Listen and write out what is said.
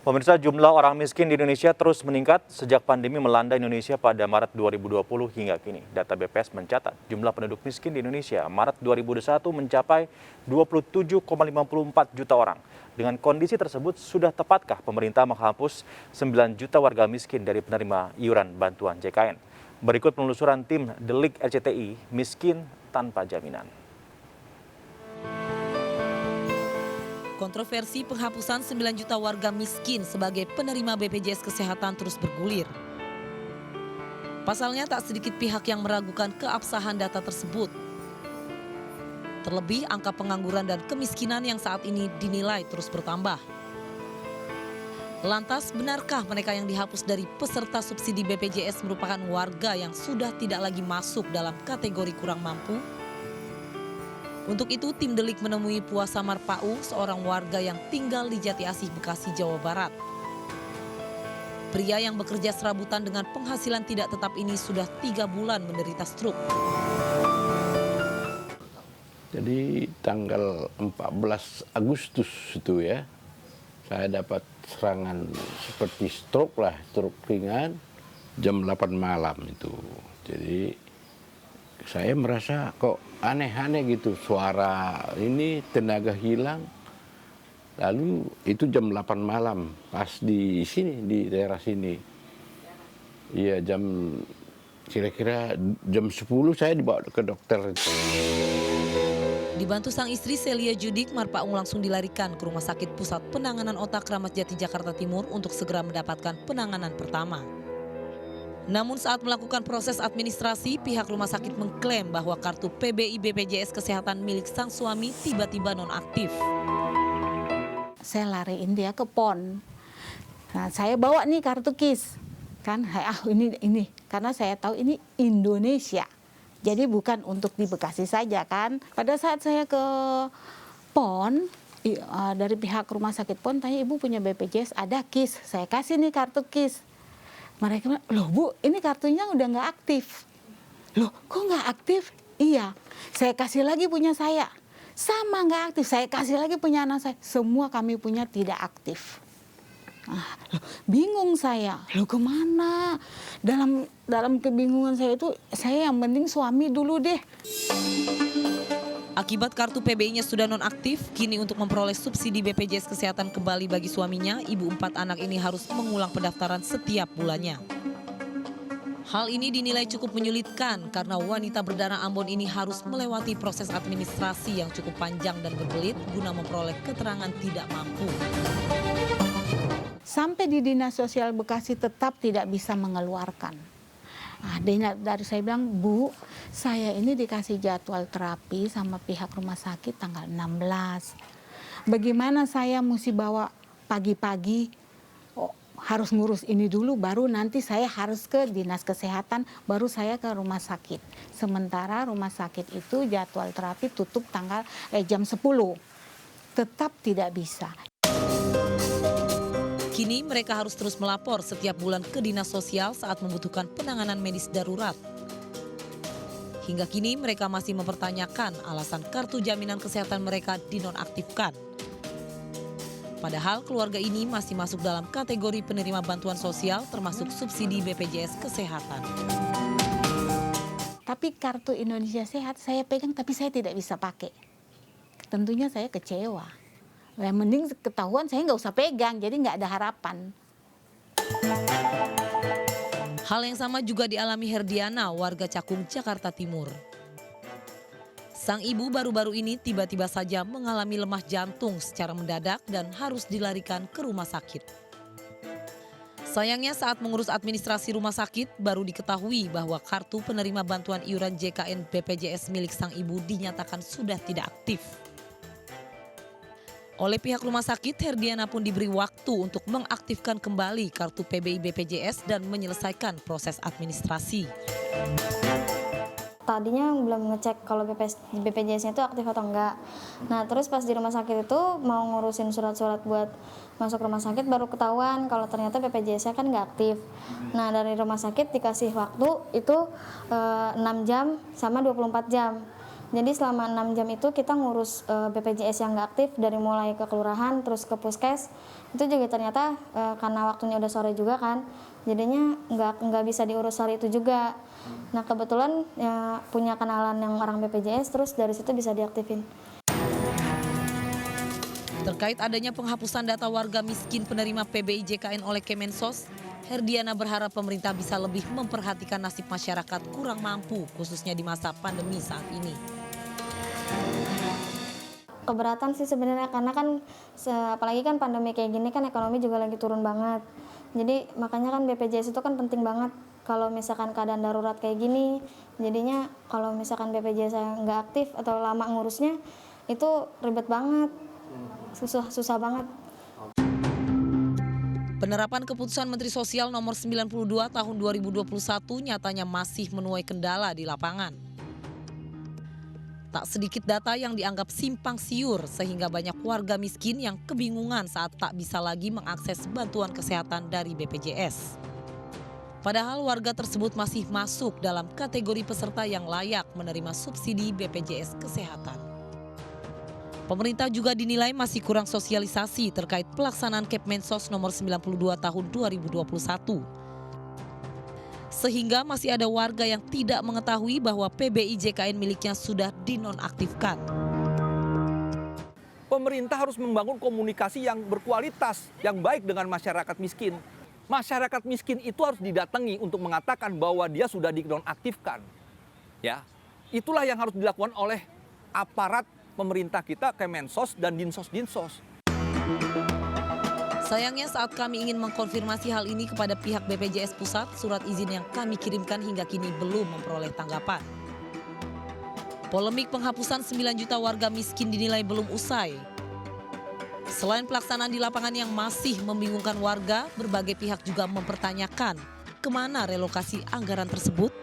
Pemirsa, jumlah orang miskin di Indonesia terus meningkat sejak pandemi melanda Indonesia pada Maret 2020 hingga kini. Data BPS mencatat jumlah penduduk miskin di Indonesia Maret 2021 mencapai 27,54 juta orang. Dengan kondisi tersebut, sudah tepatkah pemerintah menghapus 9 juta warga miskin dari penerima iuran bantuan JKN? Berikut penelusuran tim Delik RCTI Miskin Tanpa Jaminan. Kontroversi penghapusan 9 juta warga miskin sebagai penerima BPJS Kesehatan terus bergulir. Pasalnya tak sedikit pihak yang meragukan keabsahan data tersebut. Terlebih angka pengangguran dan kemiskinan yang saat ini dinilai terus bertambah. Lantas benarkah mereka yang dihapus dari peserta subsidi BPJS merupakan warga yang sudah tidak lagi masuk dalam kategori kurang mampu? Untuk itu, tim Delik menemui Puasa Marpau, seorang warga yang tinggal di Jati Asih, Bekasi, Jawa Barat. Pria yang bekerja serabutan dengan penghasilan tidak tetap ini sudah 3 bulan menderita stroke. Jadi tanggal 14 Agustus itu ya, saya dapat serangan seperti stroke ringan, jam 8 malam itu. Jadi saya merasa kok aneh-aneh gitu, suara ini, tenaga hilang. Lalu itu jam 8 malam, pas di sini, di daerah sini. Iya, kira-kira jam 10 saya dibawa ke dokter. Dibantu sang istri Celia Judik, Marpaung langsung dilarikan ke Rumah Sakit Pusat Penanganan Otak Kramat Jati, Jakarta Timur untuk segera mendapatkan penanganan pertama. Namun saat melakukan proses administrasi, pihak rumah sakit mengklaim bahwa kartu PBI BPJS Kesehatan milik sang suami tiba-tiba nonaktif. Saya lariin dia ke PON. Nah, saya bawa nih kartu KIS. Kan, ini karena saya tahu ini Indonesia. Jadi bukan untuk di Bekasi saja kan. Pada saat saya ke PON, dari pihak rumah sakit PON tanya, "Ibu punya BPJS, ada KIS." Saya kasih nih kartu KIS. Mereka bilang, "Loh Bu, ini kartunya udah nggak aktif." "Loh, kok nggak aktif?" "Iya, saya kasih lagi punya saya." "Sama nggak aktif." "Saya kasih lagi punya anak saya." "Semua kami punya tidak aktif." Bingung saya, "Loh kemana?" Dalam kebingungan saya itu, saya yang penting suami dulu deh. Akibat kartu PBI-nya sudah nonaktif, kini untuk memperoleh subsidi BPJS Kesehatan kembali bagi suaminya, ibu 4 anak ini harus mengulang pendaftaran setiap bulannya. Hal ini dinilai cukup menyulitkan karena wanita berdarah Ambon ini harus melewati proses administrasi yang cukup panjang dan berbelit guna memperoleh keterangan tidak mampu. Sampai di Dinas Sosial Bekasi tetap tidak bisa mengeluarkan. Dari saya bilang, "Bu, saya ini dikasih jadwal terapi sama pihak rumah sakit tanggal 16. Bagaimana saya mesti bawa pagi-pagi, harus ngurus ini dulu, baru nanti saya harus ke Dinas Kesehatan, baru saya ke rumah sakit." Sementara rumah sakit itu jadwal terapi tutup jam 10. Tetap tidak bisa. Kini mereka harus terus melapor setiap bulan ke Dinas Sosial saat membutuhkan penanganan medis darurat. Hingga kini mereka masih mempertanyakan alasan kartu jaminan kesehatan mereka dinonaktifkan. Padahal keluarga ini masih masuk dalam kategori penerima bantuan sosial termasuk subsidi BPJS Kesehatan. Tapi kartu Indonesia Sehat saya pegang tapi saya tidak bisa pakai. Tentunya saya kecewa. Mending ketahuan saya nggak usah pegang, jadi nggak ada harapan. Hal yang sama juga dialami Herdiana, warga Cakung, Jakarta Timur. Sang ibu baru-baru ini tiba-tiba saja mengalami lemah jantung secara mendadak dan harus dilarikan ke rumah sakit. Sayangnya saat mengurus administrasi rumah sakit baru diketahui bahwa kartu penerima bantuan iuran JKN BPJS milik sang ibu dinyatakan sudah tidak aktif. Oleh pihak rumah sakit, Herdiana pun diberi waktu untuk mengaktifkan kembali kartu PBI BPJS dan menyelesaikan proses administrasi. Tadinya belum ngecek kalau BPJS-nya itu aktif atau enggak. Nah terus pas di rumah sakit itu mau ngurusin surat-surat buat masuk rumah sakit baru ketahuan kalau ternyata BPJS-nya kan nggak aktif. Nah dari rumah sakit dikasih waktu itu 6 jam sama 24 jam. Jadi selama 6 jam itu kita ngurus BPJS yang nggak aktif dari mulai ke kelurahan terus ke puskes. Itu juga ternyata karena waktunya udah sore juga kan, jadinya nggak bisa diurus hari itu juga. Nah kebetulan ya, punya kenalan yang orang BPJS, terus dari situ bisa diaktifin. Terkait adanya penghapusan data warga miskin penerima PBIJKN oleh Kemensos, Herdiana berharap pemerintah bisa lebih memperhatikan nasib masyarakat kurang mampu, khususnya di masa pandemi saat ini. Keberatan sih sebenarnya karena kan apalagi kan pandemi kayak gini kan ekonomi juga lagi turun banget. Jadi makanya kan BPJS itu kan penting banget kalau misalkan keadaan darurat kayak gini. Jadinya kalau misalkan BPJS saya nggak aktif atau lama ngurusnya itu ribet banget, susah banget. Penerapan keputusan Menteri Sosial nomor 92 tahun 2021 nyatanya masih menuai kendala di lapangan. Tak sedikit data yang dianggap simpang siur sehingga banyak warga miskin yang kebingungan saat tak bisa lagi mengakses bantuan kesehatan dari BPJS. Padahal warga tersebut masih masuk dalam kategori peserta yang layak menerima subsidi BPJS Kesehatan. Pemerintah juga dinilai masih kurang sosialisasi terkait pelaksanaan Kemensos nomor 92 tahun 2021. Sehingga masih ada warga yang tidak mengetahui bahwa PBIJKN miliknya sudah dinonaktifkan. Pemerintah harus membangun komunikasi yang berkualitas, yang baik dengan masyarakat miskin. Masyarakat miskin itu harus didatangi untuk mengatakan bahwa dia sudah dinonaktifkan. Ya, itulah yang harus dilakukan oleh aparat pemerintah kita, Kemensos dan Dinsos. Sayangnya saat kami ingin mengkonfirmasi hal ini kepada pihak BPJS Pusat, surat izin yang kami kirimkan hingga kini belum memperoleh tanggapan. Polemik penghapusan 9 juta warga miskin dinilai belum usai. Selain pelaksanaan di lapangan yang masih membingungkan warga, berbagai pihak juga mempertanyakan kemana relokasi anggaran tersebut.